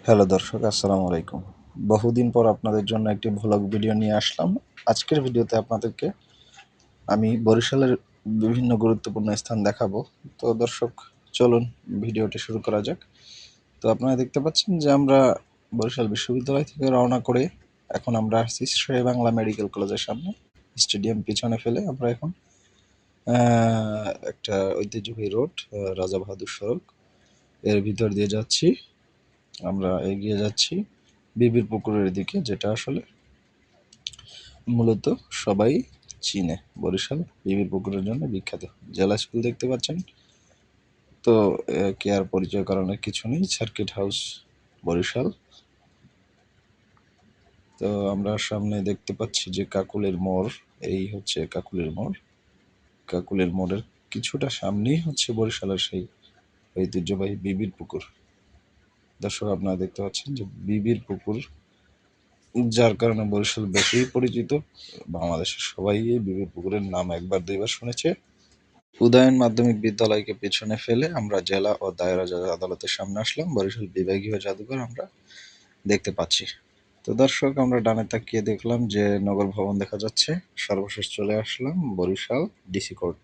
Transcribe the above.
Hello দর্শক, আসসালামু আলাইকুম। বহুদিন পর আপনাদের জন্য একটি ভ্লগ ভিডিও নিয়ে আসলাম। আজকের ভিডিওতে আপনাদেরকে আমি বরিশালের বিভিন্ন গুরুত্বপূর্ণ স্থান দেখাবো। তো দর্শক, চলুন ভিডিওটি শুরু করা যাক। তো আপনারা দেখতে পাচ্ছেন যে আমরা বরিশাল বিশ্ববিদ্যালয় থেকে রওনা করে এখন আমরা আসছি শেরেবাংলা মেডিকেল কলেজের সামনে। স্টেডিয়াম পিছনে ফেলে আমরা এখন একটা ঐতিহ্যবাহী রোড, রাজা বাহাদুর সড়ক, এর ভিতর দিয়ে যাচ্ছি। আমরা এগিয়ে যাচ্ছি বিবির পুকুরের দিকে, যেটা আসলে মূলত সবাই চিনে। বরিশাল বিবির পুকুরের জন্য বিখ্যাত। জেলা স্কুল দেখতে পাচ্ছেন। তো কে আর পরিচয় করানোর কিছু নেই, সার্কিট হাউস বরিশাল। তো আমরা সামনে দেখতে পাচ্ছি যে কাকুলের মোড়, এই হচ্ছে কাকুলের মোড়। কাকুলের মোড়ের কিছুটা সামনেই হচ্ছে বরিশালের সেই ঐতিহ্যবাহী বিবির পুকুর। দর্শক, আপনারা দেখতে পাচ্ছেন যে বিবির পুকুর, যার কারণে বরিশাল বেশি পরিচিত। বাংলাদেশের সবাই এই বিবির পুকুরের নাম একবার দুইবার শুনেছে। উদয়ন মাধ্যমিক বিদ্যালয়কে পেছনে ফেলে আমরা জেলা ও দায়রা জজ আদালতের সামনে আসলাম। বরিশাল বিভাগীয় জাদুঘর আমরা দেখতে পাচ্ছি। তো দর্শক, আমরা ডানে তাকিয়ে দেখলাম যে নগর ভবন দেখা যাচ্ছে। সর্বশেষ চলে আসলাম বরিশাল ডিসি কোর্ট।